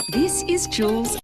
This is Jules.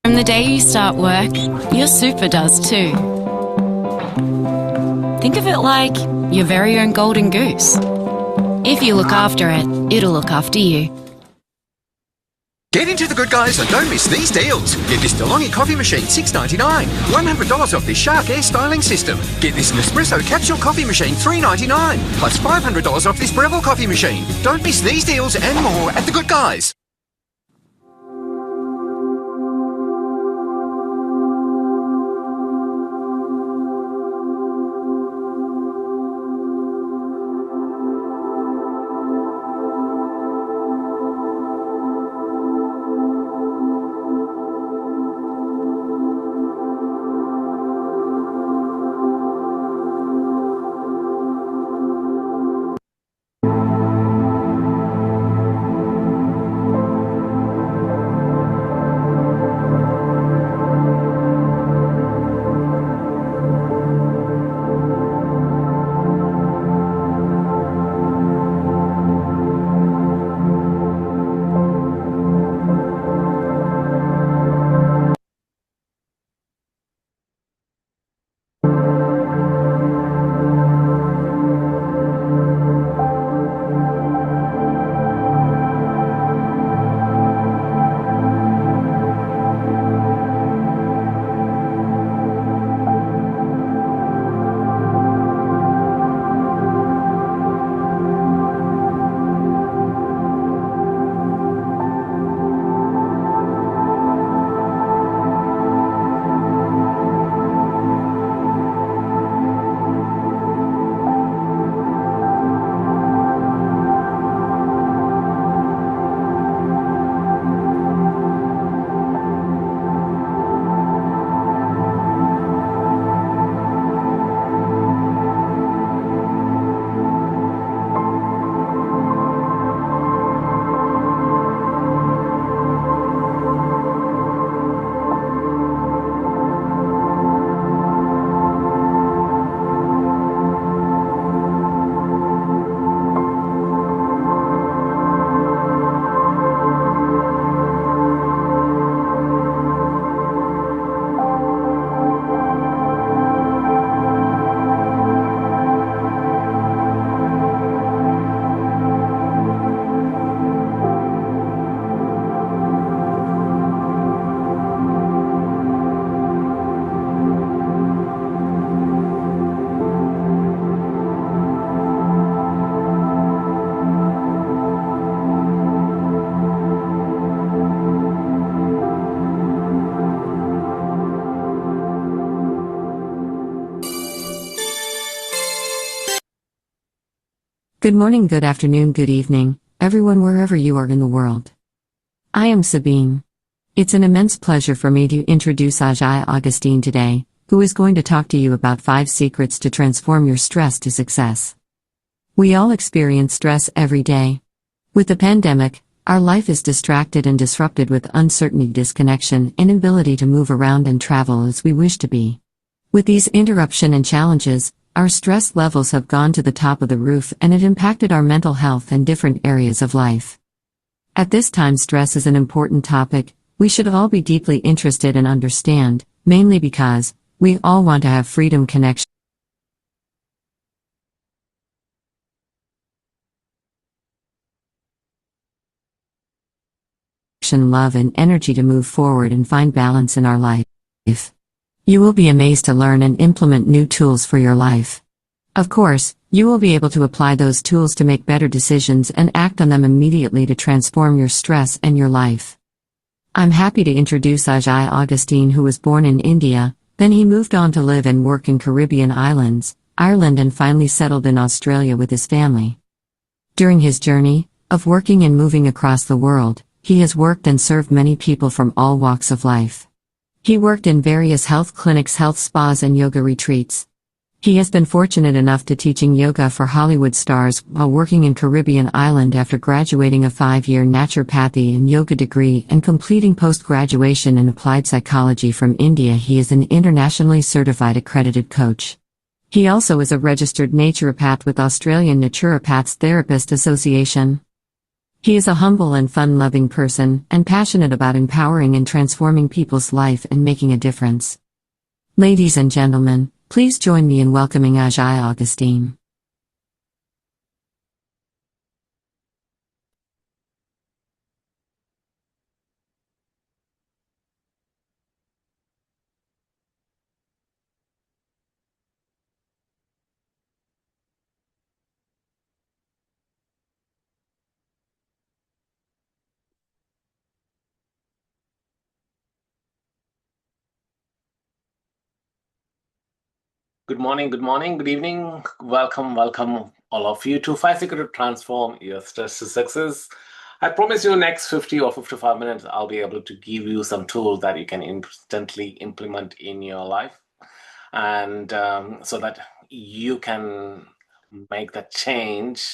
From the day you start work, your super does too. Think of it like your very own golden goose. If you look after it, it'll look after you. Get into the Good Guys and don't miss these deals. Get this DeLonghi coffee machine, $6.99. $100 off this Shark air styling system. Get this Nespresso capsule coffee machine, $3.99. Plus $500 off this Breville coffee machine. Don't miss these deals and more at the Good Guys. Good morning, good afternoon, good evening, everyone wherever you are in the world. I am Sabine. It's an immense pleasure for me to introduce Ajay Augustine today, who is going to talk to you about 5 secrets to transform your stress to success. We all experience stress every day. With the pandemic, our life is distracted and disrupted with uncertainty, disconnection, inability to move around and travel as we wish to be. With these interruptions and challenges, our stress levels have gone to the top of the roof and it impacted our mental health and different areas of life. At this time, stress is an important topic we should all be deeply interested and understand, mainly because we all want to have freedom, connection, love and energy to move forward and find balance in our life. You will be amazed to learn and implement new tools for your life. Of course, you will be able to apply those tools to make better decisions and act on them immediately to transform your stress and your life. I'm happy to introduce Ajay Augustine, who was born in India, then he moved on to live and work in Caribbean islands, Ireland, and finally settled in Australia with his family. During his journey of working and moving across the world, he has worked and served many people from all walks of life. He worked in various health clinics, health spas, and yoga retreats. He has been fortunate enough to teaching yoga for Hollywood stars while working in Caribbean island after graduating a 5-year naturopathy and yoga degree and completing post-graduation in applied psychology from India. He is an internationally certified accredited coach. He also is a registered naturopath with Australian Naturopaths Therapist Association. He is a humble and fun-loving person and passionate about empowering and transforming people's life and making a difference. Ladies and gentlemen, please join me in welcoming Ajay Augustine. Good morning, good evening. Welcome all of you to 5 Secrets to Transform Your Stress to Success. I promise you next 50 or 55 minutes, I'll be able to give you some tools that you can instantly implement in your life. And so that you can make that change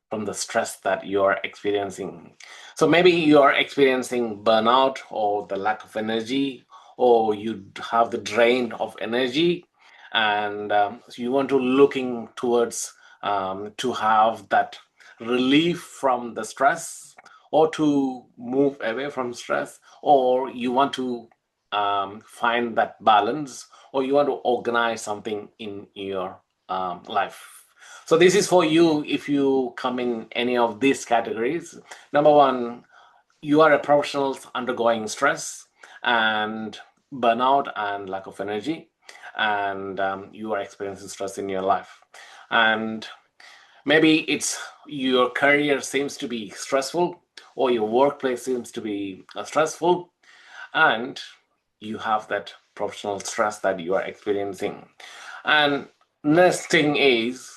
from the stress that you're experiencing. So maybe you're experiencing burnout or the lack of energy, or you have the drain of energy, and so you want to looking towards to have that relief from the stress, or to move away from stress, or you want to find that balance, or you want to organize something in your life. So this is for you if you come in any of these categories. Number one, you are a professional undergoing stress and burnout and lack of energy, and you are experiencing stress in your life. And maybe it's your career seems to be stressful, or your workplace seems to be stressful, and you have that professional stress that you are experiencing. And next thing is,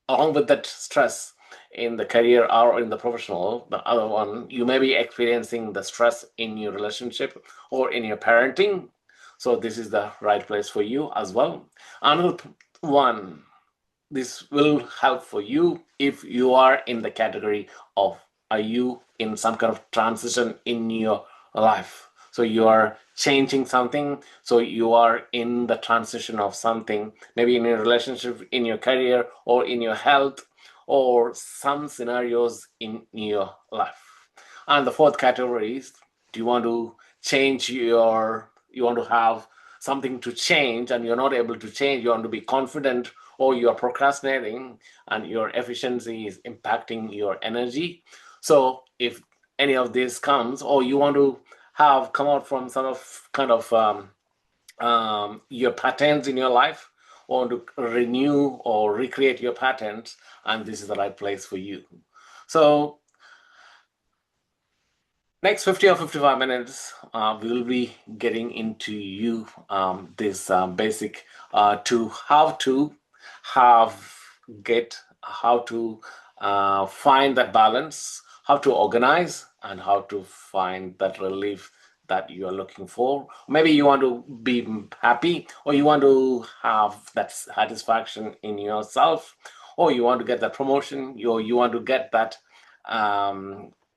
along with that stress in the career or in the professional, the other one, you may be experiencing the stress in your relationship or in your parenting. So this is the right place for you as well. Another one, this will help for you if you are in the category of, are you in some kind of transition in your life, so you are changing something, so you are in the transition of something, maybe in your relationship, in your career, or in your health, or some scenarios in your life. And the fourth category is, do you want to change you want to have something to change and you're not able to change, you want to be confident, or you're procrastinating and your efficiency is impacting your energy. So if any of this comes, or you want to have come out from some of kind of your patterns in your life, or to renew or recreate your patterns, and this is the right place for you. So next 50 or 55 minutes, we will be getting into you this basic to have how to find that balance, how to organize, and how to find that relief that you are looking for. Maybe you want to be happy, or you want to have that satisfaction in yourself, or you want to get that promotion, or you want to get that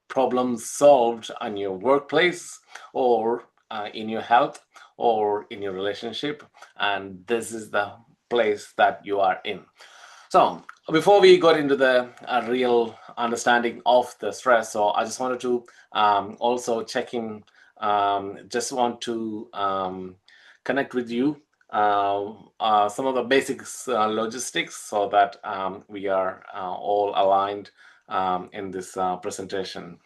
problems solved on your workplace, or in your health, or in your relationship, and this is the place that you are in. So before we got into the real understanding of the stress, so I just wanted to also check in, just want to connect with you some of the basics logistics, so that we are all aligned in this presentation.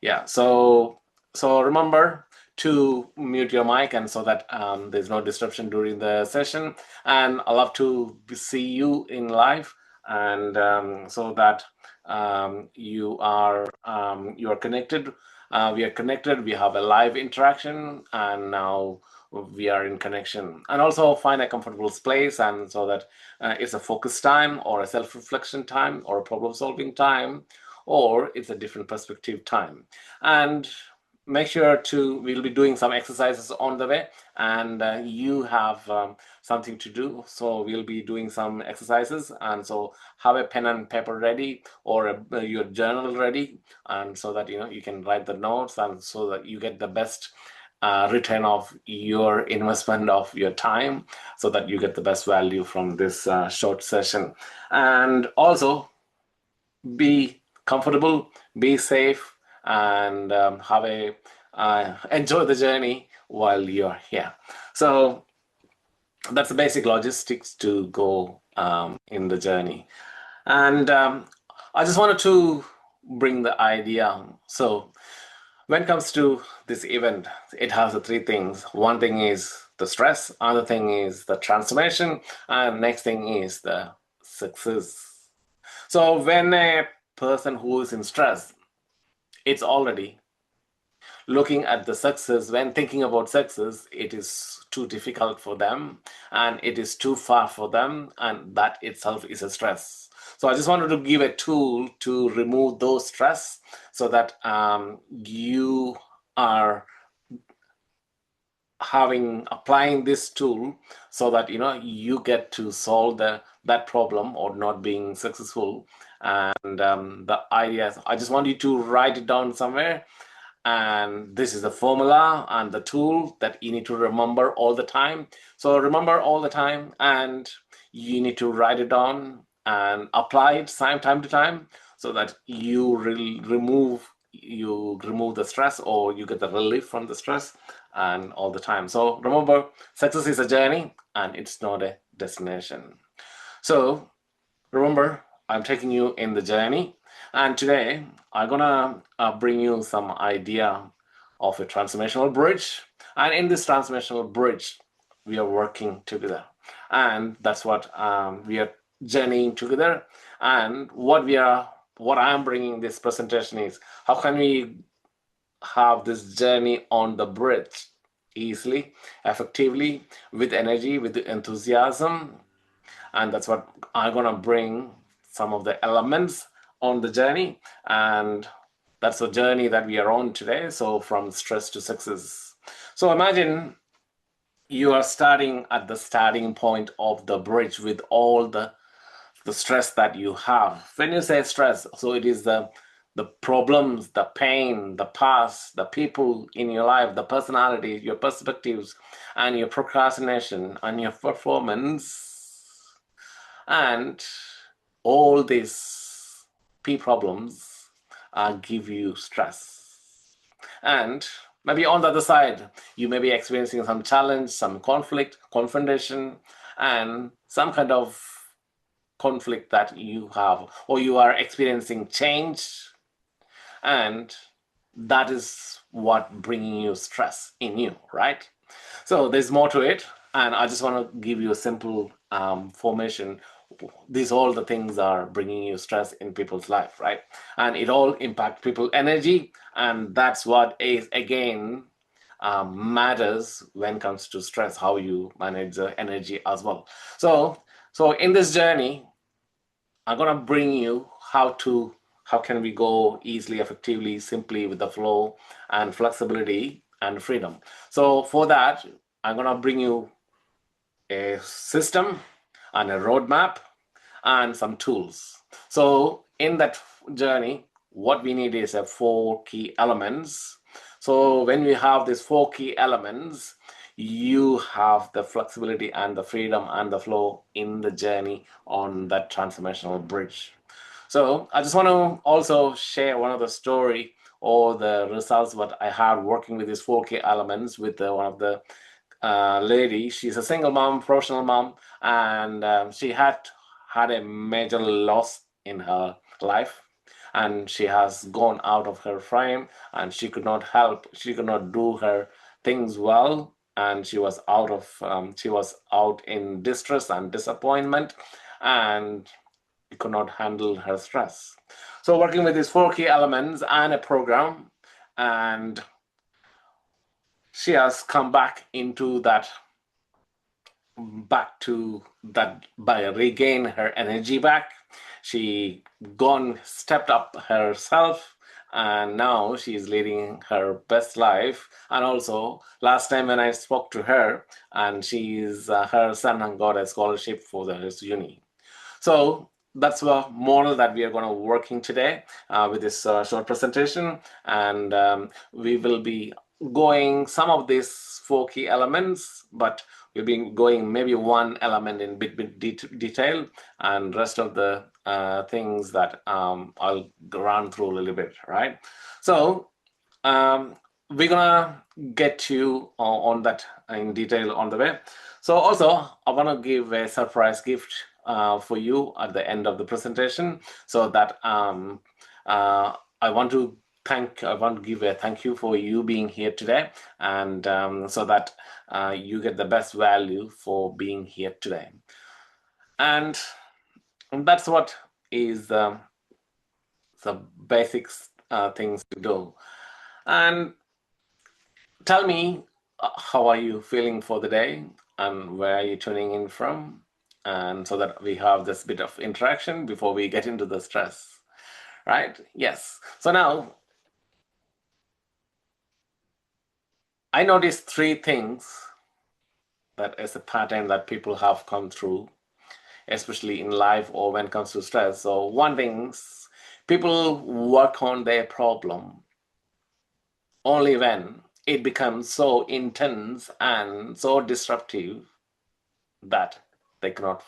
Yeah, so remember to mute your mic, and so that there's no disruption during the session. And I love to see you in live, and so that you are connected. We are connected. We have a live interaction, and now we are in connection. And also find a comfortable place, and so that it's a focus time, or a self-reflection time, or a problem-solving time, or it's a different perspective time. And make sure we'll be doing some exercises on the way, and you have something to do. So we'll be doing some exercises, and so have a pen and paper ready, or your journal ready, and so that you can write the notes, and so that you get the best return of your investment of your time, so that you get the best value from this short session. And also be comfortable, be safe, and enjoy the journey while you're here. So that's the basic logistics to go in the journey. And I just wanted to bring the idea. So when it comes to this event, it has the three things. One thing is the stress, other thing is the transformation, and next thing is the success. So when a person who is in stress, it's already looking at the success. When thinking about success, it is too difficult for them, and it is too far for them, and that itself is a stress. So I just wanted to give a tool to remove those stress, so that you are applying this tool, so that you get to solve that problem or not being successful. And the idea, I just want you to write it down somewhere, and this is the formula and the tool that you need to remember all the time. So remember all the time, and you need to write it down and apply it time to time, so that you remove the stress, or you get the relief from the stress, and all the time. So remember, success is a journey, and it's not a destination. So remember, I'm taking you in the journey, and today I'm gonna bring you some idea of a transformational bridge. And in this transformational bridge, we are working together, and that's what we are journeying together. And what I'm bringing this presentation is, how can we have this journey on the bridge easily, effectively, with energy, with enthusiasm. And that's what I'm gonna bring, some of the elements on the journey. And that's the journey that we are on today. So from stress to success. So imagine you are starting at the starting point of the bridge with all the stress that you have. When you say stress, so it is the problems, the pain, the past, the people in your life, the personality, your perspectives, and your procrastination, and your performance, and all these problems give you stress. And maybe on the other side, you may be experiencing some challenge, some conflict, confrontation, and some kind of conflict that you have, or you are experiencing change, and that is what bringing you stress in you, right? So there's more to it, and I just want to give you a simple formation. These all the things are bringing you stress in people's life, right? And it all impact people energy, and that's what is again matters when it comes to stress, how you manage the energy as well. So in this journey, I'm gonna bring you how can we go easily, effectively, simply, with the flow and flexibility and freedom. So for that, I'm gonna bring you a system and a roadmap and some tools. So in that journey, what we need is 4 key elements. So when we have these 4 key elements, you have the flexibility and the freedom and the flow in the journey on that transformational bridge. So I just want to also share one of the story or the results what I had working with these 4 key elements with one of the lady. She's a single mom, professional mom, and she had a major loss in her life, and she has gone out of her frame, and she could not do her things well, and she was out in distress and disappointment, and she could not handle her stress. So working with these 4 key elements and a program, and she has come back to that by regain her energy back. She stepped up herself, and now she's leading her best life. And also, last time when I spoke to her, and her son got a scholarship for his uni. So that's the model that we are going to working today with this short presentation, and we will be going some of these 4 key elements, but we'll be going maybe one element in bit detail, and rest of the things that I'll run through a little bit, right? So we're gonna get you on that in detail on the way. So also, I want to give a surprise gift for you at the end of the presentation, so that I want to give a thank you for you being here today, and so that you get the best value for being here today. And that's what is the basics things to do. And tell me, how are you feeling for the day, and where are you tuning in from? And so that we have this bit of interaction before we get into the stress, right? Yes. So now, I noticed 3 things that is a pattern that people have come through, especially in life or when it comes to stress. So one thing, people work on their problem only when it becomes so intense and so disruptive that they cannot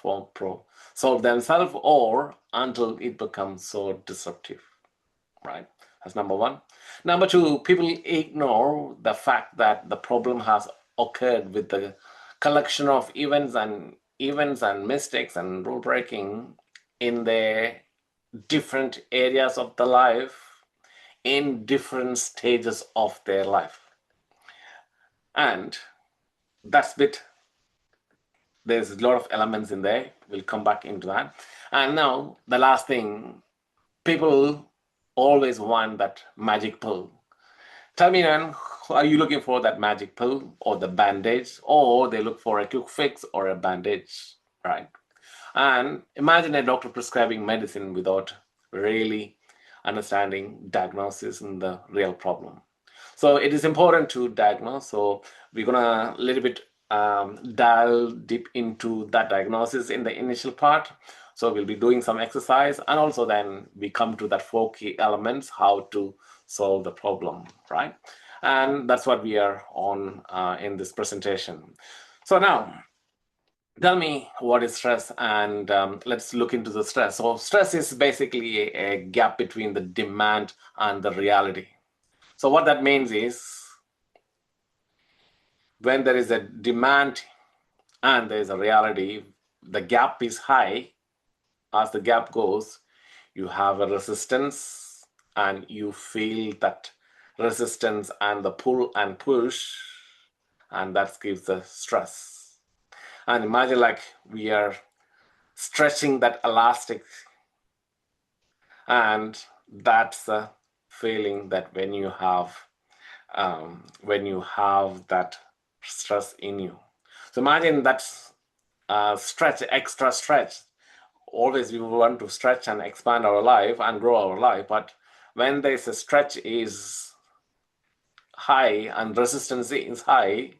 solve themselves, or until it becomes so disruptive, right? That's number 1. Number 2, people ignore the fact that the problem has occurred with the collection of events and mistakes and rule breaking in their different areas of the life, in different stages of their life. And that's there's a lot of elements in there. We'll come back into that. And now the last thing, people always want that magic pill. Tell me, then, are you looking for that magic pill or the bandage, or they look for a quick fix or a bandage, right? And imagine a doctor prescribing medicine without really understanding diagnosis and the real problem. So it is important to diagnose. So we're gonna a little bit dive deep into that diagnosis in the initial part. So we'll be doing some exercise, and also then we come to that 4 key elements, how to solve the problem, right? And that's what we are on in this presentation. So now, tell me, what is stress? And let's look into the stress. So stress is basically a gap between the demand and the reality. So what that means is, when there is a demand and there is a reality, the gap is high. As the gap goes, you have a resistance, and you feel that resistance and the pull and push, and that gives the stress. And imagine like we are stretching that elastic, and that's the feeling that when you have that stress in you. So imagine that extra stretch. Always we want to stretch and expand our life and grow our life, but when there's a stretch is high and resistance is high,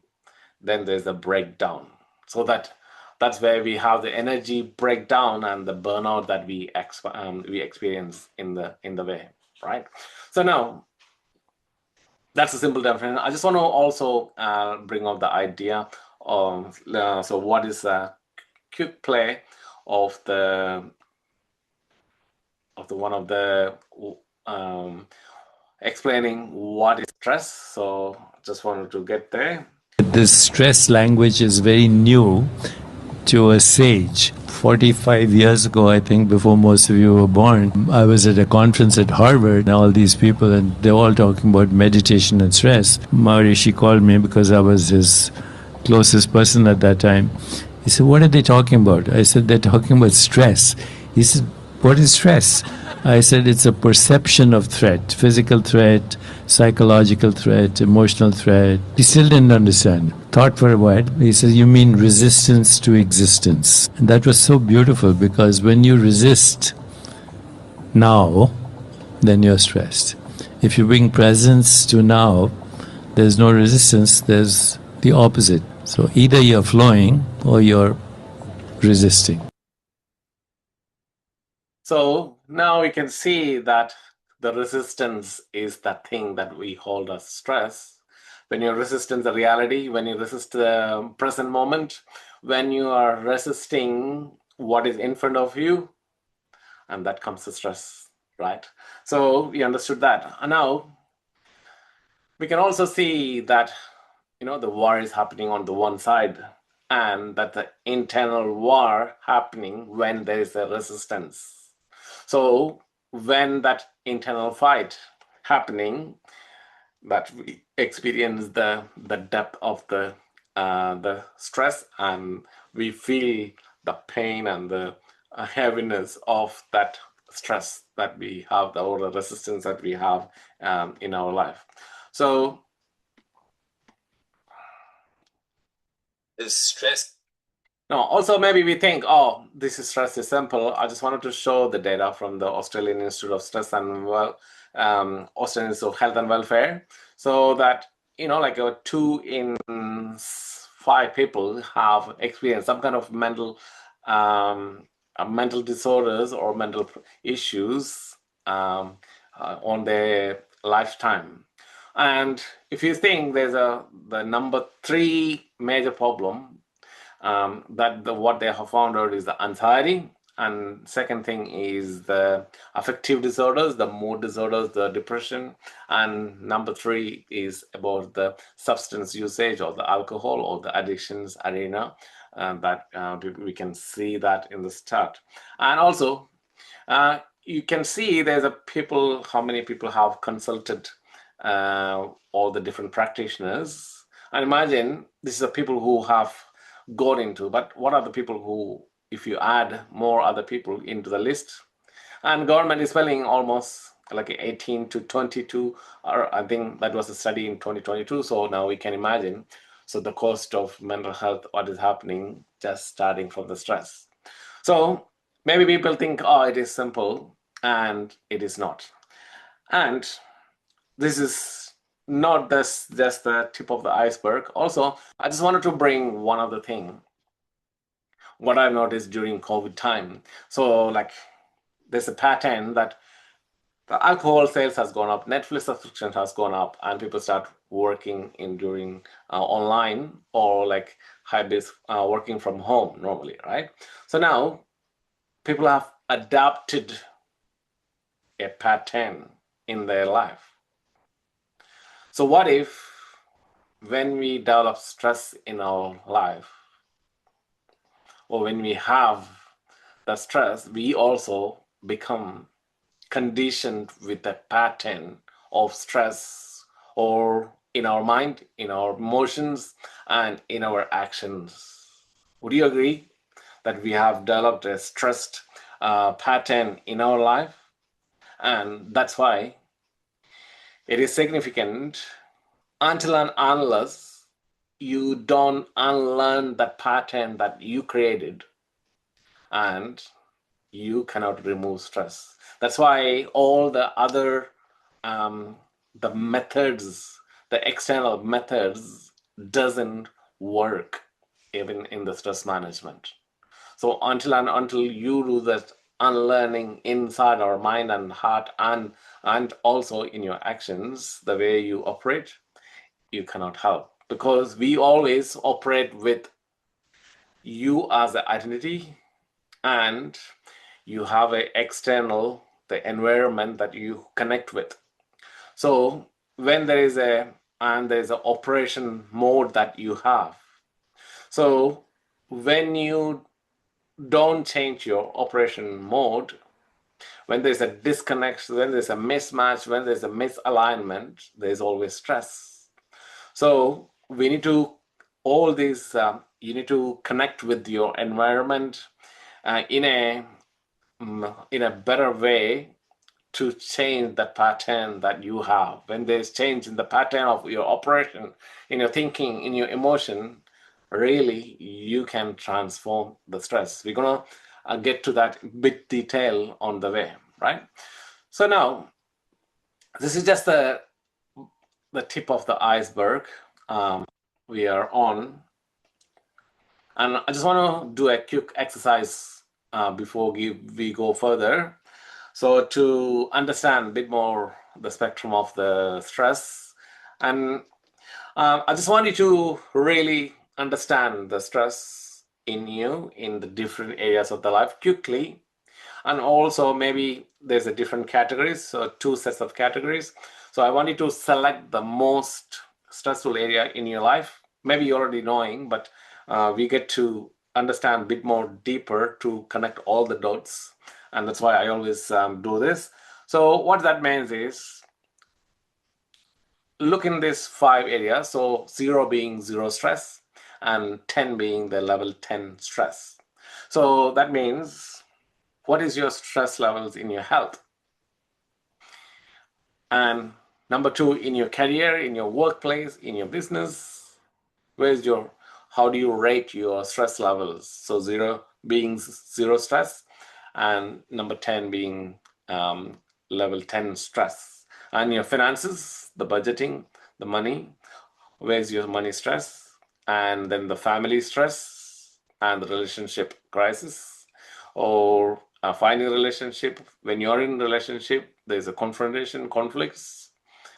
then there's a breakdown. So that's where we have the energy breakdown and the burnout that we experience in the way, right? So now, that's a simple definition. I just want to also bring up the idea of so what is a quick play of one of the explaining what is stress. So just wanted to get there. This stress language is very new, to a sage. 45 years ago, I think, before most of you were born, I was at a conference at Harvard, and all these people, and they're all talking about meditation and stress. Maharishi called me because I was his closest person at that time. He said, "What are they talking about?" I said, "They're talking about stress." He said, "What is stress?" I said, "It's a perception of threat, physical threat, psychological threat, emotional threat." He still didn't understand. Thought for a while. He says, "You mean resistance to existence." And that was so beautiful, because when you resist now, then you're stressed. If you bring presence to now, there's no resistance, there's the opposite. So either you're flowing or you're resisting. So now we can see that the resistance is that thing that we hold as stress. When you're resisting the reality, when you resist the present moment, when you are resisting what is in front of you, and that comes to stress, right? So we understood that. And now we can also see that, the war is happening on the one side, and that the internal war happening when there is a resistance. So when that internal fight happening, that we experience the depth of the stress, and we feel the pain and the heaviness of that stress that we have, or the resistance that we have in our life. So Is stress? now, also maybe we think, oh, this is stress is simple. I just wanted to show the data from the Australian Institute of Stress and Australian Institute of Health and Welfare, so that like 2 in 5 people have experienced some kind of mental disorders or mental issues on their lifetime. And if you think there's the number 3 major problem, what they have found out is the anxiety, and second thing is the affective disorders, the mood disorders, the depression, and number 3 is about the substance usage or the alcohol or the addictions arena, that we can see that in the start. And also you can see there's how many people have consulted all the different practitioners, and imagine this is the people who have got into, but what are the people who, if you add more other people into the list, and government is spending almost like 18 to 22, or I think that was a study in 2022. So now we can imagine, so the cost of mental health, what is happening, just starting from the stress. So maybe people think, oh, it is simple, and it is not. And this is not just the tip of the iceberg. Also, I just wanted to bring one other thing, what I've noticed during COVID time. So like there's a pattern that the alcohol sales has gone up, Netflix subscription has gone up, and people start working during online, or like hybrid working from home normally, right? So now people have adapted a pattern in their life. So what if when we develop stress in our life, or when we have the stress, we also become conditioned with a pattern of stress, or in our mind, in our emotions, and in our actions. Would you agree that we have developed a stressed pattern in our life? And that's why it is significant, until and unless you don't unlearn that pattern that you created, and you cannot remove stress. That's why all the other the methods, the external methods, doesn't work even in the stress management. So until you do that unlearning inside our mind and heart, and also in your actions, the way you operate, you cannot help, because we always operate with you as the identity, and you have an external, the environment that you connect with. So when there's an operation mode that you have, so when you don't change your operation mode, when there's a disconnect, when there's a mismatch, when there's a misalignment, there's always stress. So we need to, all these, you need to connect with your environment in a better way to change that pattern that you have. When there's change in the pattern of your operation, in your thinking, in your emotion, really you can transform the stress. We're gonna get to that bit detail on the way, right? So now, this is just the tip of the iceberg we are on. And I just want to do a quick exercise before we go further. So to understand a bit more the spectrum of the stress, and I just want you to really understand the stress in you in the different areas of the life quickly, and also maybe there's a different categories, so two sets of categories. So I want you to select the most stressful area in your life. Maybe you're already knowing, but we get to understand a bit more deeper to connect all the dots. And that's why I always do this. So what that means is, look in these 5 areas. So 0 being 0 stress and 10 being the level 10 stress. So that means, what is your stress levels in your health? And number 2, in your career, in your workplace, in your business, how do you rate your stress levels? So 0 being 0 stress, and number 10 being level 10 stress. And your finances, the budgeting, the money, where's your money stress? And then the family stress and the relationship crisis, or finding a relationship. When you're in a relationship, there's a confrontation, conflicts,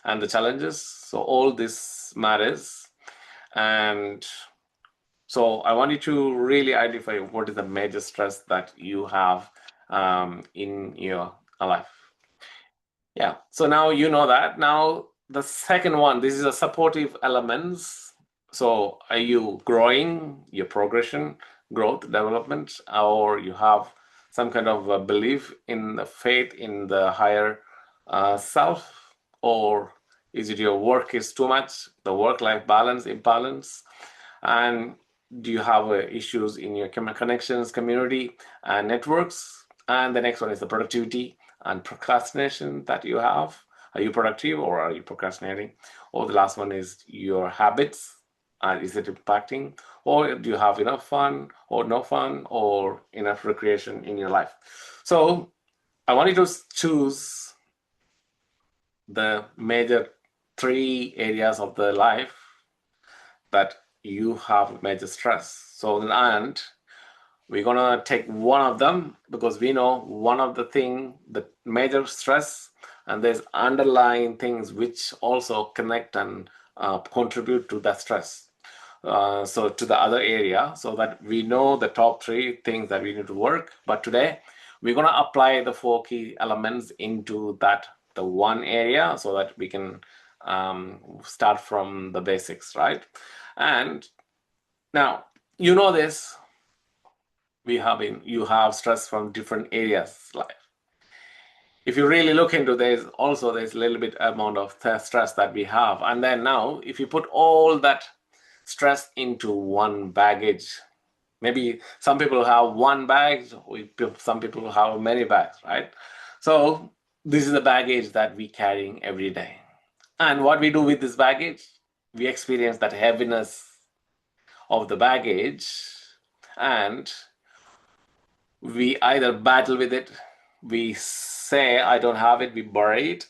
and the challenges. So all this matters. And so I want you to really identify what is the major stress that you have in your life. Yeah, so now you know that. Now the second one, this is a supportive elements. So are you growing, your progression, growth, development, or you have some kind of a belief in the faith in the higher self, or is it your work is too much, the work-life balance, imbalance, and do you have issues in your connections, community, and networks? And the next one is the productivity and procrastination that you have. Are you productive or are you procrastinating? Or the last one is your habits. Is it impacting? Or do you have enough fun or no fun or enough recreation in your life? So I want you to choose the major 3 areas of the life that you have major stress. So, and we're gonna take one of them because we know one of the major stress, and there's underlying things which also connect and contribute to that stress. So to the other area, so that we know the top 3 things that we need to work. But today we're gonna apply the 4 key elements into the one area, so that we can start from the basics, right? And now, you know this, you have stress from different areas life. If you really look into there's a little bit amount of stress that we have. And then now, if you put all that stress into one baggage, maybe some people have one bag, some people have many bags, right? So this is the baggage that we carrying every day. And what we do with this baggage, we experience that heaviness of the baggage, and we either battle with it, we say I don't have it, we bury it,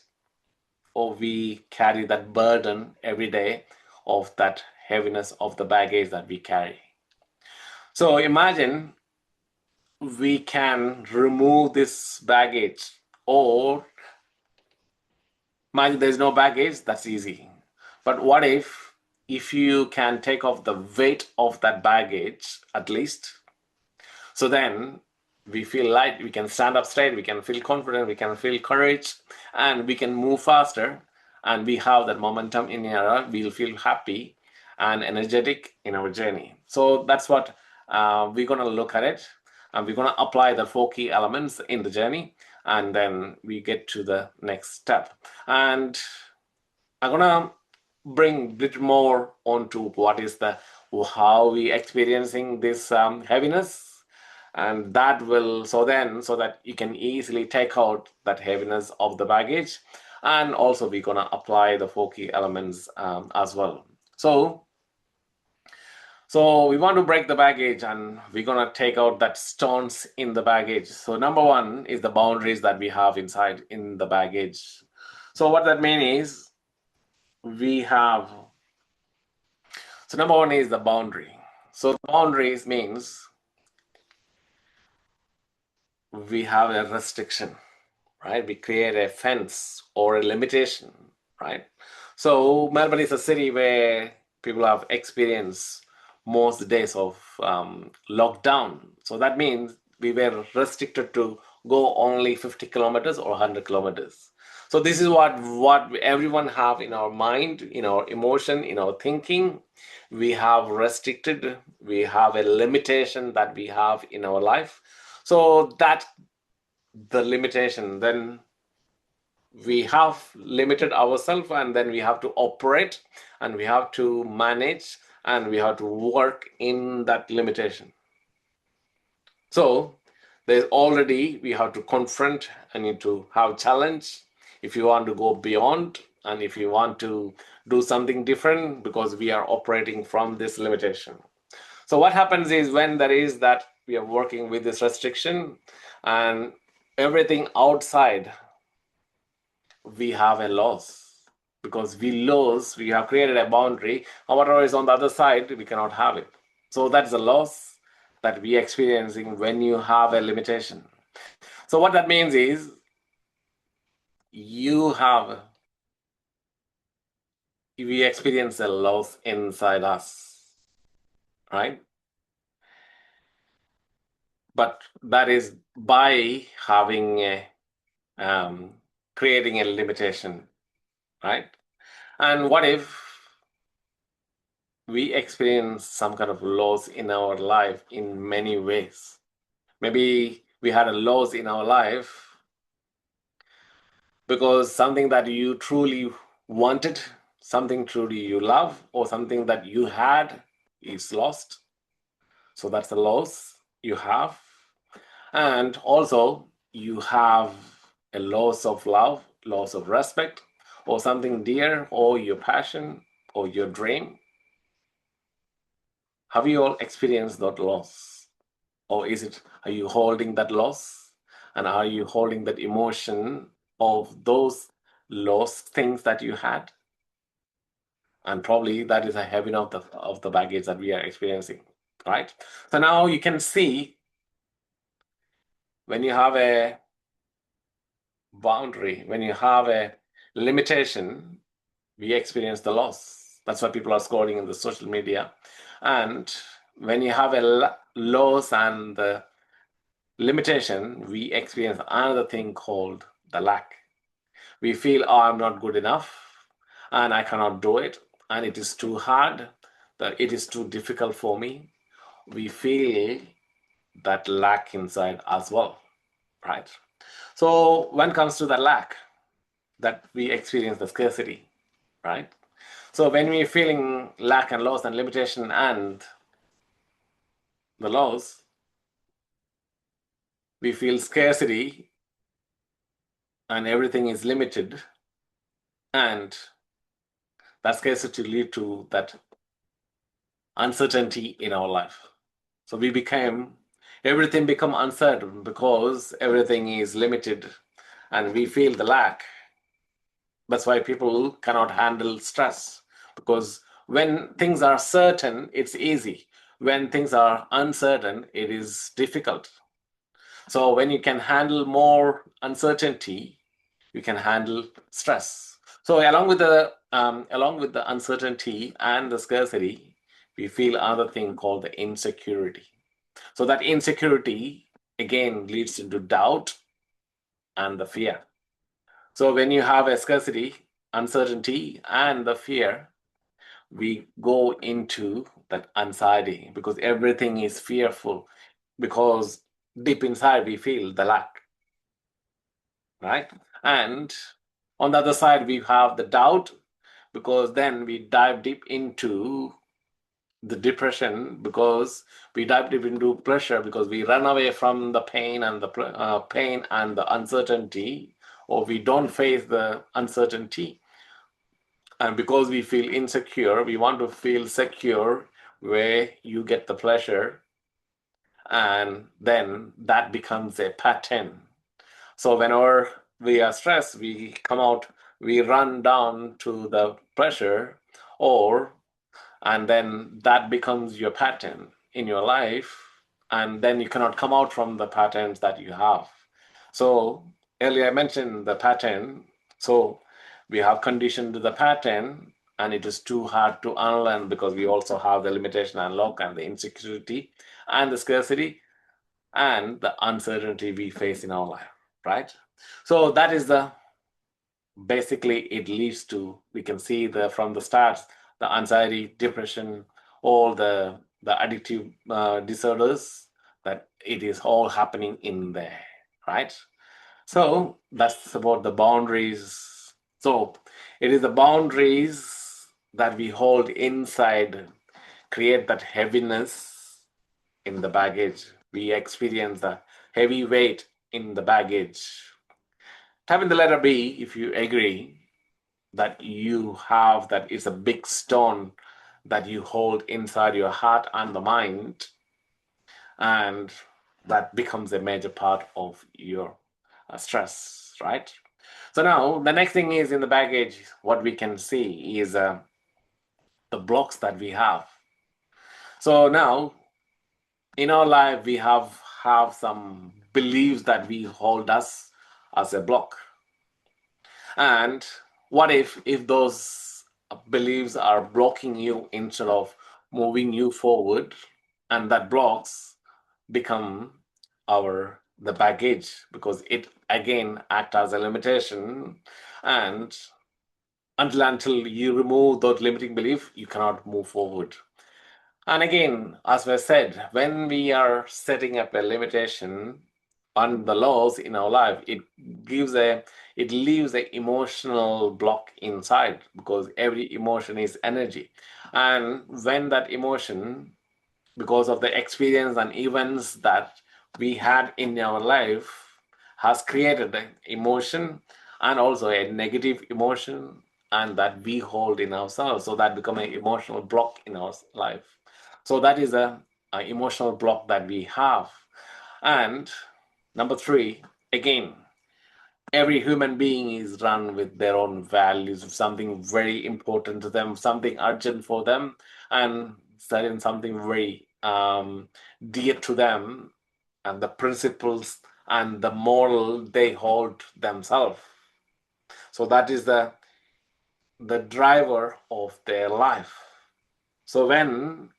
or we carry that burden every day of that heaviness of the baggage that we carry. So imagine we can remove this baggage, or imagine there's no baggage, that's easy. But what if you can take off the weight of that baggage at least? So then we feel light, we can stand up straight, we can feel confident, we can feel courage, and we can move faster, and we have that momentum in our, we'll feel happy and energetic in our journey. So that's what we're going to look at it, and we're going to apply the 4 key elements in the journey, and then we get to the next step. And I'm going to bring a bit more onto how we experiencing this heaviness, and that will so that you can easily take out that heaviness of the baggage, and also we're going to apply the 4 key elements as well. So we want to break the baggage, and we're going to take out that stones in the baggage. So number one is the boundaries that we have inside in the baggage. So what that means is number one is the boundary. So boundaries means we have a restriction, right? We create a fence or a limitation, right? So Melbourne is a city where people have experienced most days of lockdown. So that means we were restricted to go only 50 kilometers or 100 kilometers. So this is what everyone have in our mind, in our emotion, in our thinking. We have restricted, we have a limitation that we have in our life. So that the limitation, then we have limited ourselves, and then we have to operate, and we have to manage, and we have to work in that limitation. So there's already, we have to confront and need to have challenge if you want to go beyond, and if you want to do something different, because we are operating from this limitation. So what happens is, when there is that we are working with this restriction and everything outside, we have a loss, because we have created a boundary, and whatever is on the other side, we cannot have it. So that's a loss that we are experiencing when you have a limitation. So what that means is, we experience a loss inside us, right? But that is by having creating a limitation, right? And what if we experience some kind of loss in our life in many ways? Maybe we had a loss in our life because something that you truly wanted, something truly you love, or something that you had is lost. So that's a loss you have. And also, you have a loss of love, loss of respect, or something dear, or your passion, or your dream. Have you all experienced that loss? Or are you holding that loss? And are you holding that emotion of those lost things that you had? And probably that is a heavy of the baggage that we are experiencing, right? So now you can see, when you have a boundary, when you have a limitation, we experience the loss. That's why people are scrolling in the social media. And when you have a loss and the limitation, we experience another thing called the lack. We feel, oh, I'm not good enough, and I cannot do it, and it is too hard, that it is too difficult for me. We feel that lack inside as well, right? So when it comes to the lack, that we experience the scarcity, right? So when we're feeling lack and loss and limitation and the loss, we feel scarcity and everything is limited, and that scarcity lead to that uncertainty in our life. So everything become uncertain because everything is limited, and we feel the lack. That's why people cannot handle stress, because when things are certain, it's easy. When things are uncertain, it is difficult. So when you can handle more uncertainty, you can handle stress. So along with the uncertainty and the scarcity, we feel another thing called the insecurity. So that insecurity again leads into doubt and the fear. So when you have a scarcity, uncertainty, and the fear, we go into that anxiety because everything is fearful, because deep inside we feel the lack, right? And on the other side, we have the doubt, because then we dive deep into the depression, because we dive deep into pressure, because we run away from the pain and the pain and the uncertainty, or we don't face the uncertainty. And because we feel insecure, we want to feel secure, where you get the pleasure, and then that becomes a pattern. So whenever we are stressed, we come out, we run down to the pressure, or and then that becomes your pattern in your life, and then you cannot come out from the patterns that you have. So earlier I mentioned the pattern. So we have conditioned to the pattern, and it is too hard to unlearn, because we also have the limitation and lock and the insecurity and the scarcity and the uncertainty we face in our life, right? So that is the basically it leads to, we can see the from the start, the anxiety, depression, all the addictive disorders, that it is all happening in there, right? So that's about the boundaries. So it is the boundaries that we hold inside create that heaviness in the baggage. We experience the heavy weight in the baggage. Type in the letter B if you agree that you have, that is a big stone that you hold inside your heart and the mind, and that becomes a major part of your stress, right? So now the next thing is in the baggage, what we can see is the blocks that we have. So now in our life, we have some beliefs that we hold us as a block. And what if those beliefs are blocking you instead of moving you forward, and that blocks become the baggage, because it again act as a limitation, and until you remove that limiting belief, you cannot move forward. And again, as I said, when we are setting up a limitation on the laws in our life, it leaves an emotional block inside, because every emotion is energy. And when that emotion, because of the experience and events that we had in our life, has created an emotion, and also a negative emotion, and that we hold in ourselves, so that become an emotional block in our life. So that is a emotional block that we have. And number three, again, every human being is run with their own values, something very important to them, something urgent for them, and something very dear to them, and the principles and the moral they hold themselves. So that is the driver of their life. So when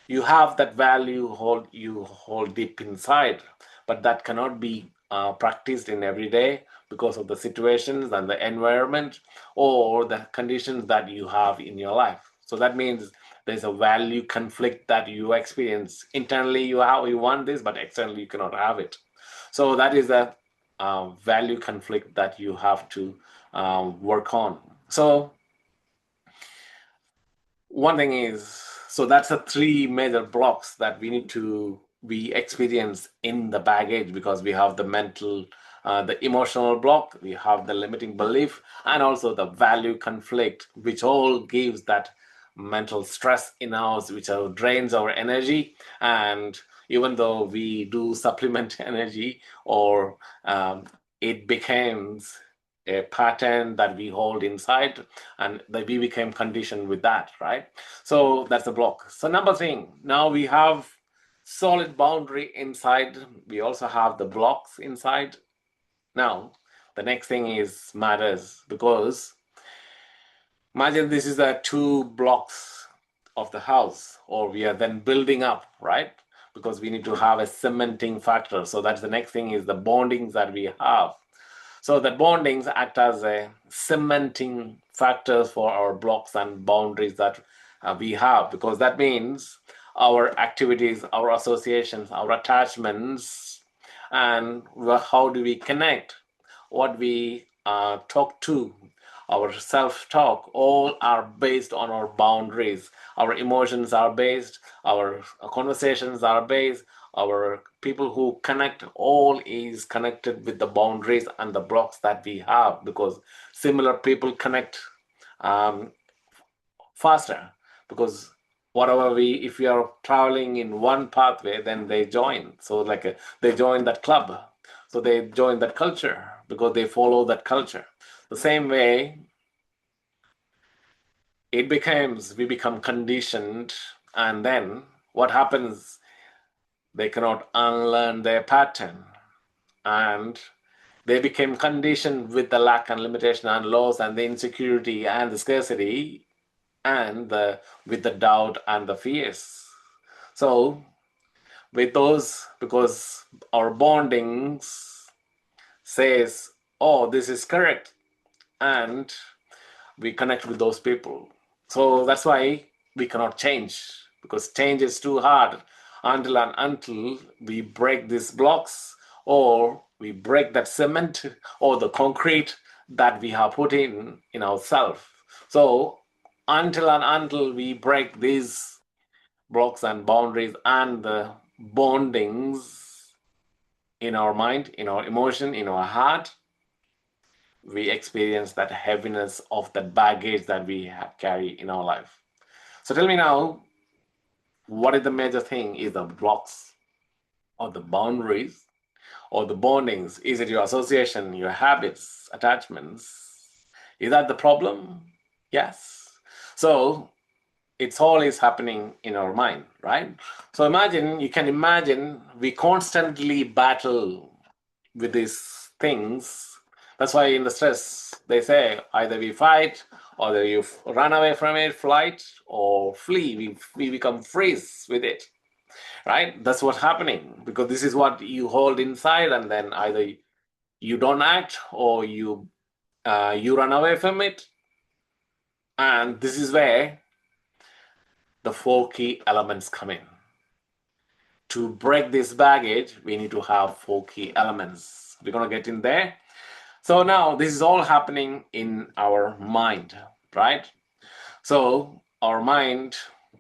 you have that value you hold deep inside, but that cannot be practiced in every day, because of the situations and the environment or the conditions that you have in your life. So that means there's a value conflict that you experience. Internally you want this, but externally you cannot have it. So that is a value conflict that you have to work on. So one thing is, so that's the three major blocks that we experience in the baggage, because we have the mental, the emotional block, we have the limiting belief, and also the value conflict, which all gives that mental stress in us, which drains our energy. And even though we do supplement energy, or it becomes a pattern that we hold inside, and that we became conditioned with that, right? So that's the block. So number thing, now we have solid boundary inside, we also have the blocks inside. Now the next thing is matters, because imagine this is the two blocks of the house, or we are then building up, right? Because we need to have a cementing factor. So that's the next thing, is the bondings that we have. So the bondings act as a cementing factors for our blocks and boundaries that we have, because that means our activities, our associations, our attachments, and how do we connect, what we talk to, our self-talk, all are based on our boundaries. Our emotions are based, our conversations are based, our people who connect, all is connected with the boundaries and the blocks that we have, because similar people connect um, faster, because whatever we, if we are traveling in one pathway, then they join, so like they join that club, so they join that culture because they follow that culture. The same way it becomes, we become conditioned, and then what happens, they cannot unlearn their pattern, and they became conditioned with the lack and limitation and loss and the insecurity and the scarcity and with the doubt and the fears. So with those, because our bondings says, oh, this is correct, and we connect with those people. So that's why we cannot change, because change is too hard until we break these blocks, or we break that cement or the concrete that we have put in ourselves. So until we break these blocks and boundaries and the bondings in our mind, in our emotion, in our heart, we experience that heaviness of that baggage that we carry in our life. So tell me now, what is the major thing? Is the blocks or the boundaries or the bondings? Is it your association, your habits, attachments? Is that the problem? Yes. So it's all is happening in our mind, right? So imagine, you can imagine, we constantly battle with these things. That's why in the stress, they say either we fight, or you run away from it, flight, or flee. We become freeze with it, right? That's what's happening, because this is what you hold inside, and then either you don't act, or you run away from it. And this is where the four key elements come in. To break this baggage, we need to have four key elements. We're going to get in there. So now this is all happening in our mind, right? So our mind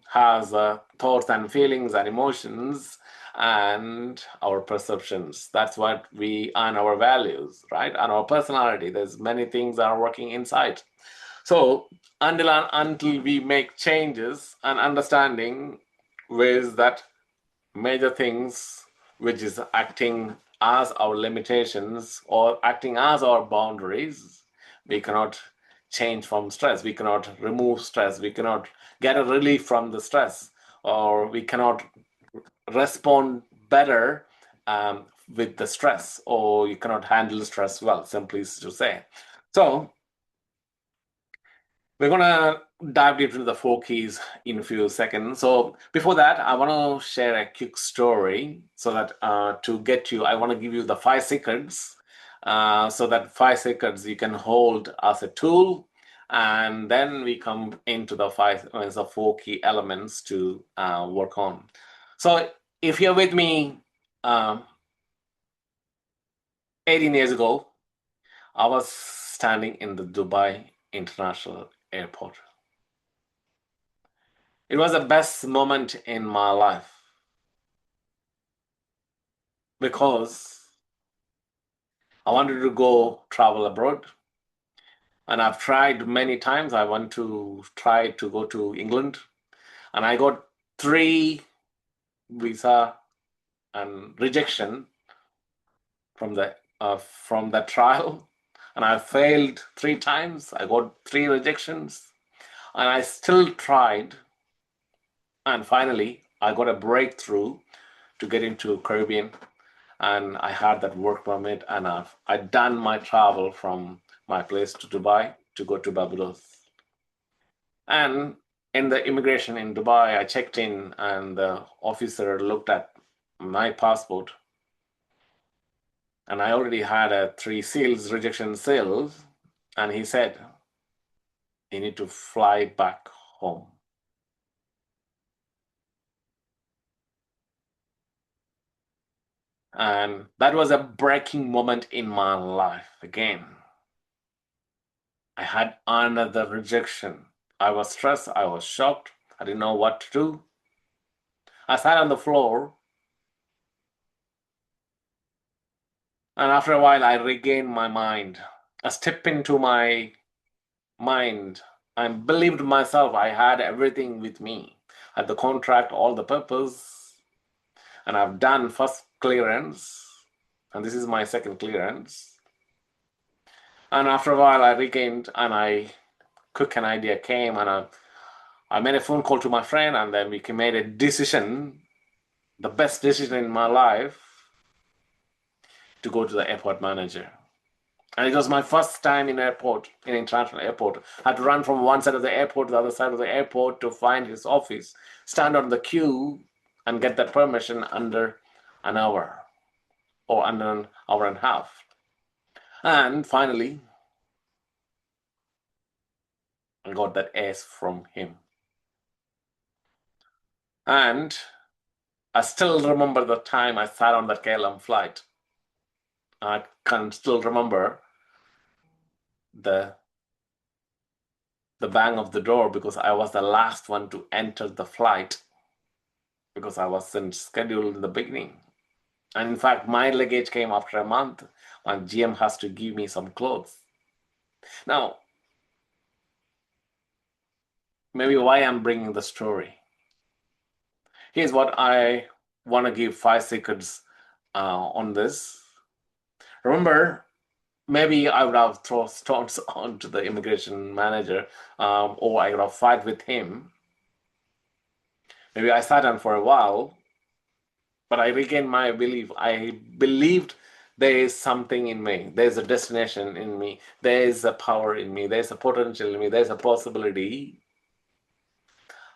has thoughts and feelings and emotions and our perceptions. That's what and our values, right? And our personality. There's many things that are working inside. So until we make changes and understanding ways that major things which is acting as our limitations or acting as our boundaries, we cannot change from stress, we cannot remove stress, we cannot get a relief from the stress, or we cannot respond better with the stress, or you cannot handle stress well, simply to say. So we're going to dive deep into the four keys in a few seconds. So before that, I want to share a quick story, so that to get you, I want to give you the 5 secrets, so that 5 secrets you can hold as a tool, and then we come into the 4 key elements to work on. So if you're with me, 18 years ago, I was standing in the Dubai International Airport. It was the best moment in my life, because I wanted to go travel abroad, and I've tried many times. I want to try to go to England, and I got 3 visa and rejection from the trial, and I failed 3 times. I got 3 rejections, and I still tried, and finally I got a breakthrough to get into Caribbean, and I had that work permit, and I'd done my travel from my place to Dubai to go to Barbados. And in the immigration in Dubai, I checked in, and the officer looked at my passport, and I already had a 3 seals, rejection seals, and he said, you need to fly back home. And that was a breaking moment in my life again. I had another rejection. I was stressed. I was shocked. I didn't know what to do. I sat on the floor, and after a while, I regained my mind. I stepped into my mind. I believed myself. I had everything with me. I had the contract, all the purpose, and I've done first clearance, and this is my second clearance. And after a while, I regained, and quick an idea came, and I made a phone call to my friend, and then we made a decision, the best decision in my life, to go to the airport manager. And it was my first time in airport, in international airport. I had to run from one side of the airport to the other side of the airport to find his office, stand on the queue, and get that permission under an hour or under an hour and a half. And finally, I got that S from him. And I still remember the time I sat on that KLM flight. I can still remember the bang of the door because I was the last one to enter the flight because I wasn't scheduled in the beginning. And in fact, my luggage came after a month, and GM has to give me some clothes. Now, maybe why I'm bringing the story. Here's what I want to give 5 seconds on this. Remember, maybe I would have thrown stones onto the immigration manager, or I would have fight with him. Maybe I sat down for a while, but I regained my belief. I believed there is something in me. There's a destination in me. There is a power in me. There's a potential in me. There's a possibility.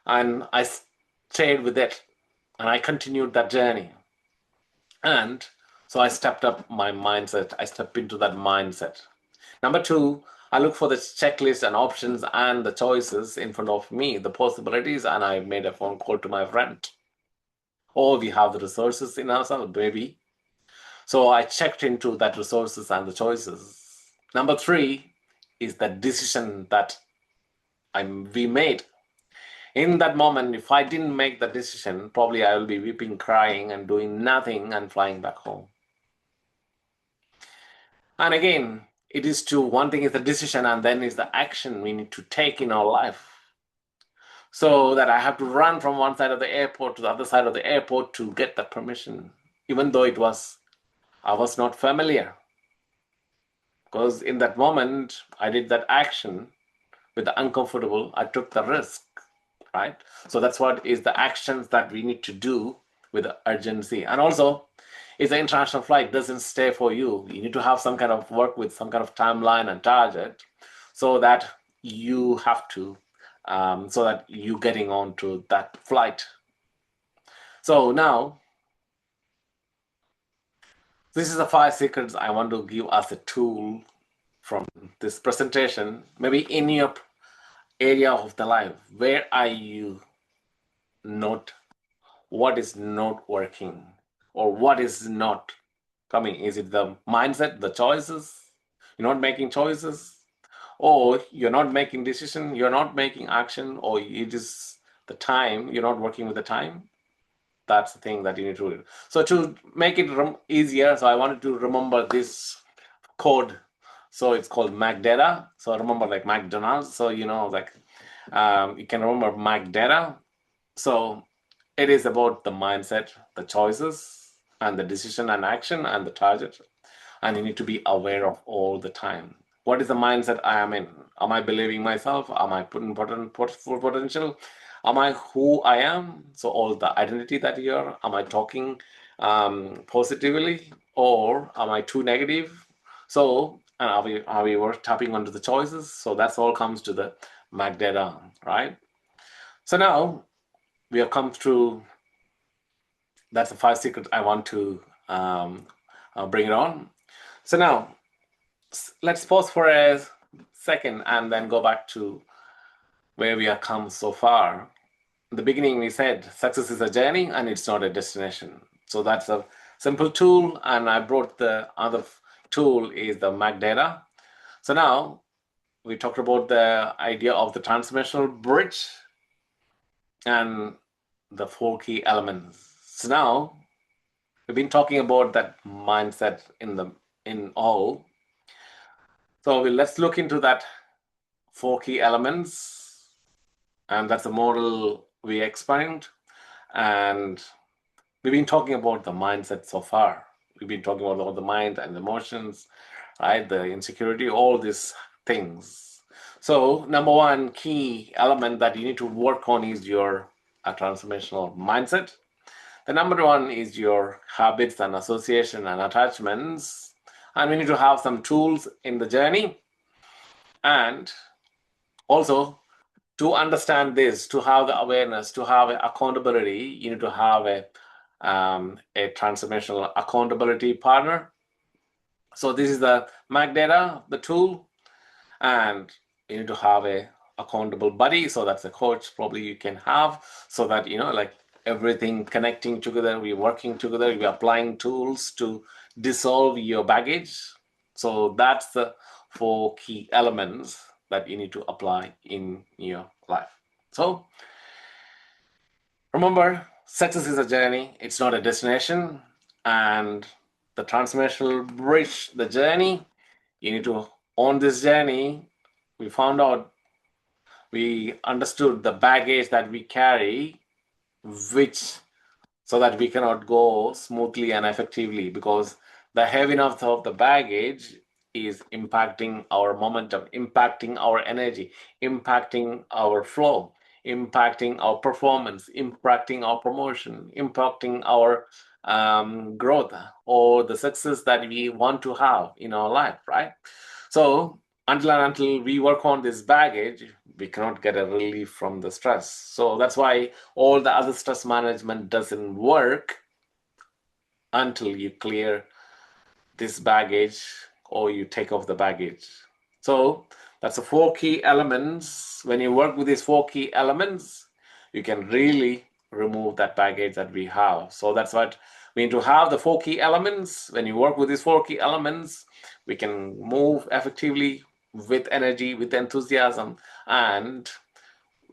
And I stayed with it, and I continued that journey. And so I stepped up my mindset. I stepped into that mindset. Number two, I look for the checklist and options and the choices in front of me, the possibilities, and I made a phone call to my friend. Or we have the resources in ourselves, maybe. So I checked into that resources and the choices. Number three is the decision that we made. In that moment, if I didn't make the decision, probably I will be weeping, crying, and doing nothing and flying back home. And again, it is one thing is the decision, and then is the action we need to take in our life. So that I have to run from one side of the airport to the other side of the airport to get the permission, even though I was not familiar. Because in that moment, I did that action with the uncomfortable, I took the risk, right? So that's what is the actions that we need to do with the urgency. And also, it's an international flight, doesn't stay for you. You need to have some kind of work with some kind of timeline and target so that you have to, so that you're getting on to that flight. So now, this is the 5 seconds I want to give as a tool from this presentation. Maybe in your area of the life, where are you not, what is not working, or what is not coming? Is it the mindset, the choices? You're not making choices, or you're not making decision, you're not making action, or it is the time, you're not working with the time? That's the thing that you need to do. So to make it easier, so I wanted to remember this code. So it's called MacData. So remember like McDonald's. So you know, like you can remember MacData. So it is about the mindset, the choices, and the decision and action and the target. And you need to be aware of all the time. What is the mindset I am in? Am I believing myself? Am I putting full potential? Am I who I am? So all the identity that you are. Am I talking positively, or am I too negative? So and are we tapping onto the choices? So that's all comes to the MacData, right? So now we have come through. That's the 5 secrets I want to bring it on. So now let's pause for a second and then go back to where we have come so far. In the beginning, we said success is a journey and it's not a destination. So that's the simple tool, and I brought the other tool is the Mac data. So now we talked about the idea of the transformational bridge and the 4 key elements. So now we've been talking about that mindset in all. So let's look into that 4 key elements, and that's a model we explained. And we've been talking about the mindset so far. We've been talking about the mind and emotions, right? The insecurity, all these things. So number one key element that you need to work on is your transformational mindset. The number one is your habits and association and attachments. And we need to have some tools in the journey. And also, to understand this, to have the awareness, to have accountability, you need to have a transformational accountability partner. So this is the Mac data, the tool, and you need to have a accountable buddy. So that's a coach probably you can have, so that like everything connecting together, we're working together, we're applying tools to dissolve your baggage. So that's the 4 key elements that you need to apply in your life. So remember, success is a journey, it's not a destination. And the transformational bridge, the journey, you need to own this journey. We found out, we understood the baggage that we carry, which so that we cannot go smoothly and effectively, because the heaviness of the baggage is impacting our momentum, impacting our energy, impacting our flow, impacting our performance, impacting our promotion, impacting our growth or the success that we want to have in our life, right? So until we work on this baggage, we cannot get a relief from the stress. So that's why all the other stress management doesn't work until you clear this baggage or you take off the baggage. So that's the 4 key elements. When you work with these 4 key elements, you can really remove that baggage that we have. So that's what we need to have, the 4 key elements. When you work with these 4 key elements, we can move effectively with energy, with enthusiasm, and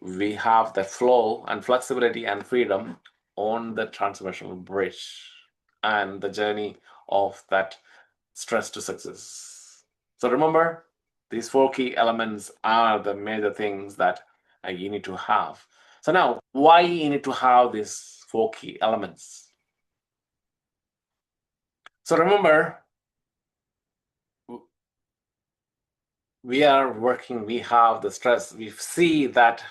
we have the flow and flexibility and freedom on the transformational bridge and the journey of that stress to success. So remember, these 4 key elements are the major things that you need to have. So now, why you need to have these 4 key elements? So remember, we are working, we have the stress, we see that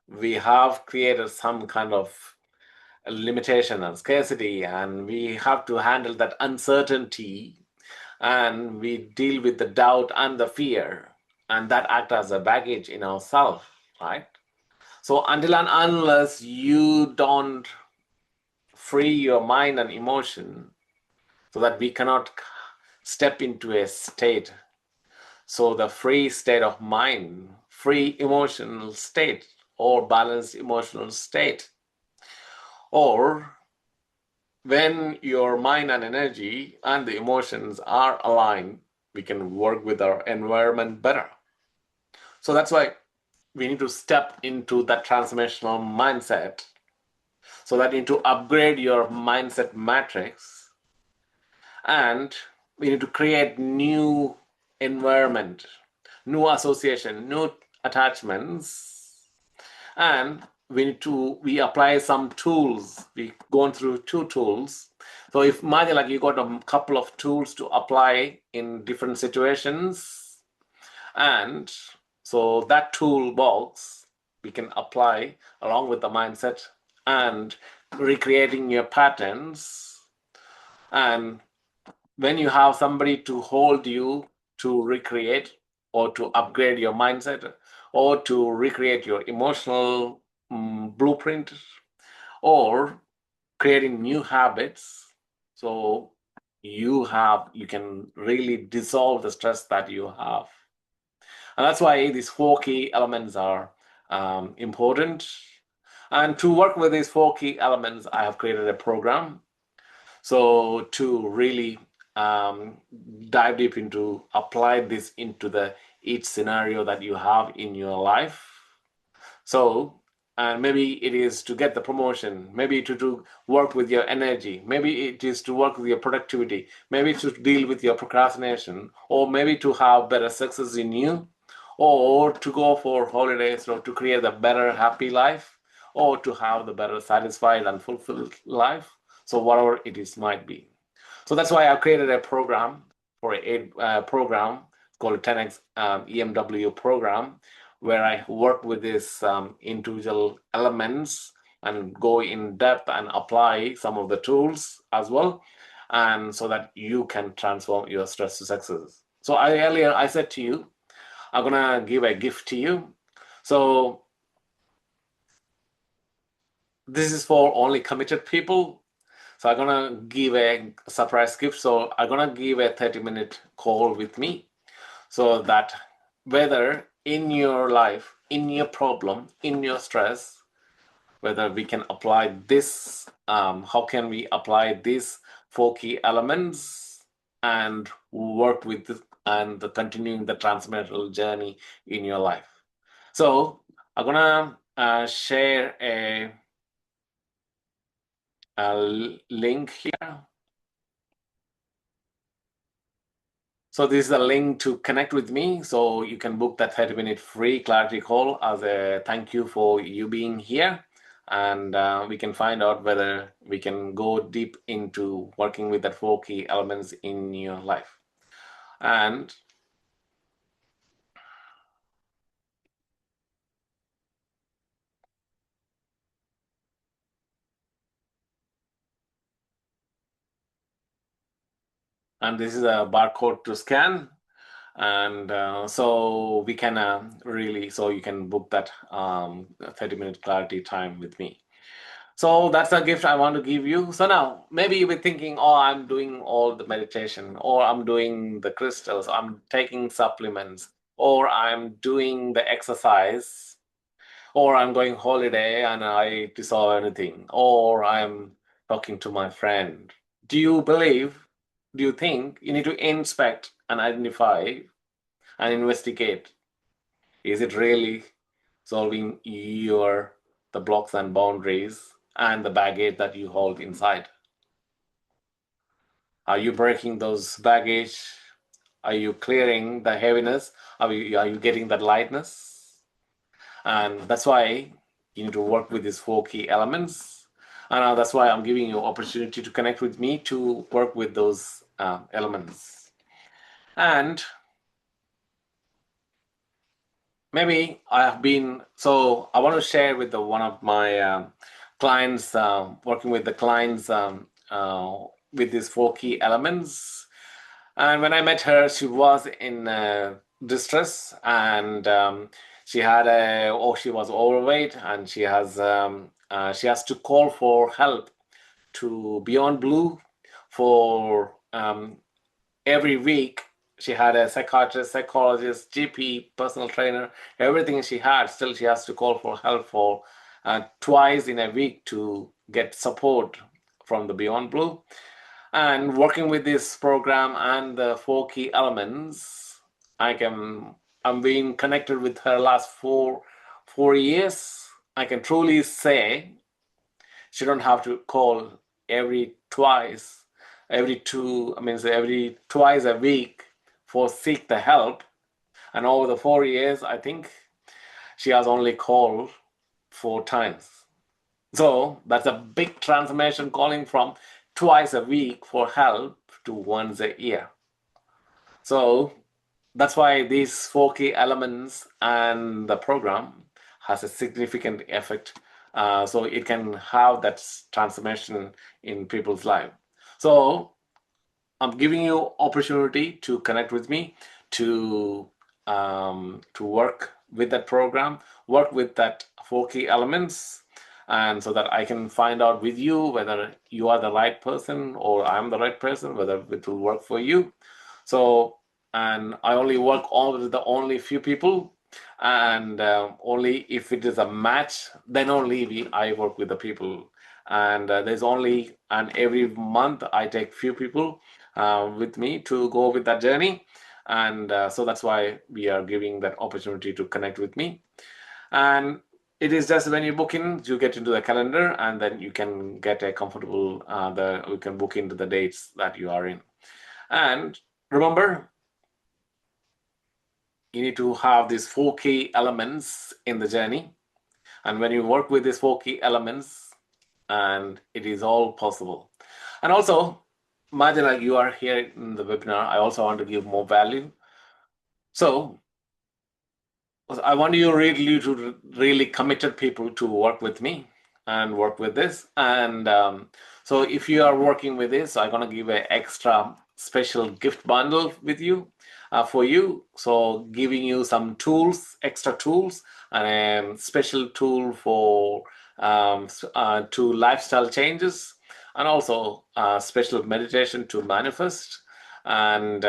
we have created some kind of limitation and scarcity, and we have to handle that uncertainty, and we deal with the doubt and the fear, and that act as a baggage in ourselves, right? So until and unless you don't free your mind and emotion, so that we cannot step into a state, so the free state of mind, free emotional state, or balanced emotional state, or when your mind and energy and the emotions are aligned, we can work with our environment better. So that's why we need to step into that transformational mindset, so that you need to upgrade your mindset matrix, and we need to create new environment, new association, new attachments, and we apply some tools. We gone through 2 tools. So if imagine like you got a couple of tools to apply in different situations, and so that toolbox we can apply along with the mindset and recreating your patterns. And when you have somebody to hold you to recreate or to upgrade your mindset or to recreate your emotional blueprint or creating new habits, so you can really dissolve the stress that you have. And that's why these 4 key elements are important. And to work with these 4 key elements, I have created a program. So to really dive deep into apply this into the each scenario that you have in your life. So, and maybe it is to get the promotion, maybe to work with your energy, maybe it is to work with your productivity, maybe to deal with your procrastination, or maybe to have better success in you, or to go for holidays, or to create a better happy life, or to have the better satisfied and fulfilled life. So whatever it is might be. So that's why I've created a program for a program called 10x EMW program, where I work with these individual elements and go in depth and apply some of the tools as well, and so that you can transform your stress to success. So earlier I said to you, I'm gonna give a gift to you. So this is for only committed people. So I'm gonna give a surprise gift. So I'm gonna give a 30-minute call with me, so that whether in your life, in your problem, in your stress, whether we can apply this, how can we apply these 4 key elements and work with this and continuing the transformational journey in your life. So I'm gonna share a link here. So this is a link to connect with me, so you can book that 30-minute free clarity call as a thank you for you being here, and we can find out whether we can go deep into working with that 4 key elements in your life. And this is a barcode to scan, and so we can really, so you can book that 30-minute clarity time with me. So that's a gift I want to give you. So now maybe you'll be thinking, oh, I'm doing all the meditation, or I'm doing the crystals, I'm taking supplements, or I'm doing the exercise, or I'm going holiday and I dissolve anything, or I'm talking to my friend. Do you believe, do you think you need to inspect and identify and investigate? Is it really solving your the blocks and boundaries and the baggage that you hold inside? Are you breaking those baggage? Are you clearing the heaviness? Are you getting that lightness? And that's why you need to work with these 4 key elements. And that's why I'm giving you opportunity to connect with me to work with those elements. And maybe I have been, so I want to share with one of my clients, working with the clients with these 4 key elements. And when I met her, she was in distress, and she had she was overweight, and she has to call for help to Beyond Blue for every week. She had a psychiatrist, psychologist, GP, personal trainer, everything she had. Still, she has to call for help for twice in a week to get support from the Beyond Blue. And working with this program and the 4 key elements, I'm being connected with her last four years. I can truly say she don't have to call every twice, every two, I mean, so every twice a week for seek the help. And over the 4 years, I think she has only called 4 times. So that's a big transformation, calling from twice a week for help to once a year. So that's why these 4 key elements and the program has a significant effect. So it can have that transformation in people's life. So I'm giving you opportunity to connect with me to work with that program, work with that 4 key elements, and so that I can find out with you whether you are the right person or I'm the right person, whether it will work for you. So, and I only work on with the only few people, and only if it is a match, then only I work with the people. And every month I take few people with me to go with that journey. And so that's why we are giving that opportunity to connect with me. And it is just when you book in, you get into the calendar, and then you can get a comfortable, you can book into the dates that you are in. And remember, you need to have these 4 key elements in the journey. And when you work with these 4 key elements, and it is all possible. And also, imagine like you are here in the webinar. I also want to give more value. So I want you to really committed people to work with me and work with this. And so if you are working with this, I'm going to give an extra special gift bundle with you for you. So giving you some tools, extra tools, and a special tool for to lifestyle changes, and also special meditation to manifest. And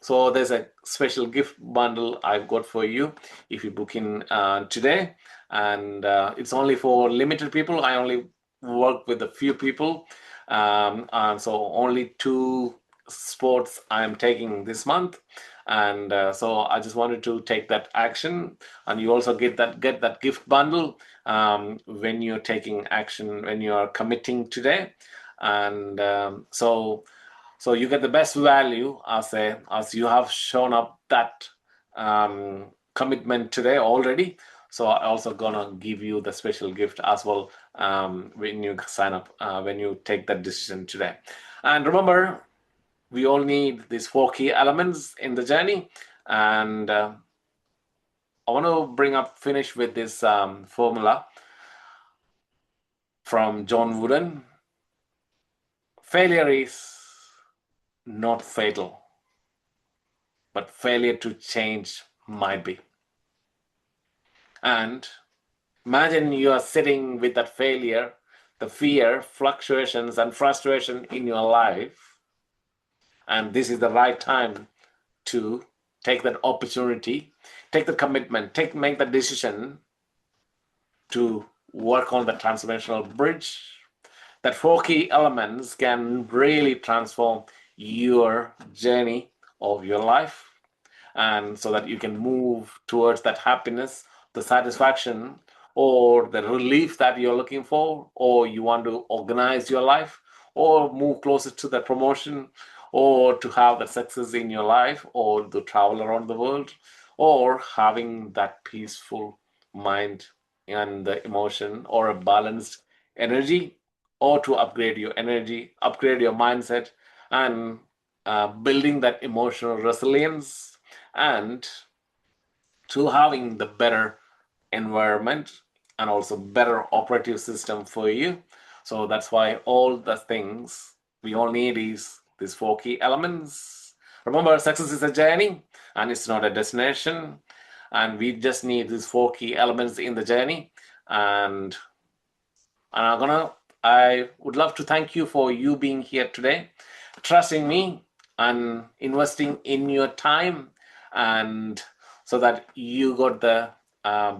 so there's a special gift bundle I've got for you if you book in today. And it's only for limited people. I only work with a few people. And so only 2 sports I'm taking this month. And so I just wanted to take that action. And you also get that gift bundle when you're taking action, when you're committing today. And so you get the best value as you have shown up that commitment today already. So I also gonna give you the special gift as well when you sign up, when you take that decision today. And remember, we all need these 4 key elements in the journey. And I want to finish with this formula from John Wooden. Failure is not fatal, but failure to change might be. And imagine you are sitting with that failure, the fear, fluctuations, and frustration in your life. And this is the right time to take that opportunity, take the commitment, make the decision to work on the transformational bridge. That 4 key elements can really transform your journey of your life, and so that you can move towards that happiness, the satisfaction, or the relief that you're looking for, or you want to organize your life, or move closer to the promotion, or to have the success in your life, or to travel around the world, or having that peaceful mind and the emotion, or a balanced energy, or to upgrade your energy, upgrade your mindset, and building that emotional resilience, and to having the better environment and also better operative system for you. So that's why all the things we all need is these 4 key elements. Remember, success is a journey and it's not a destination. And we just need these 4 key elements in the journey. And I would love to thank you for you being here today, trusting me and investing in your time, and so that you got the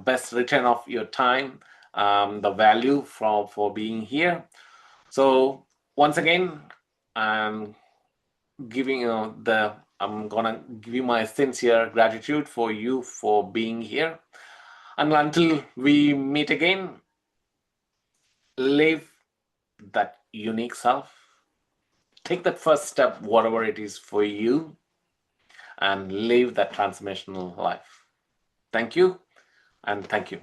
best return of your time, the value for being here. So once again, I'm I'm gonna give you my sincere gratitude for you for being here. And until we meet again, live that unique self. Take that first step, whatever it is for you, and live that transformational life. Thank you, and thank you.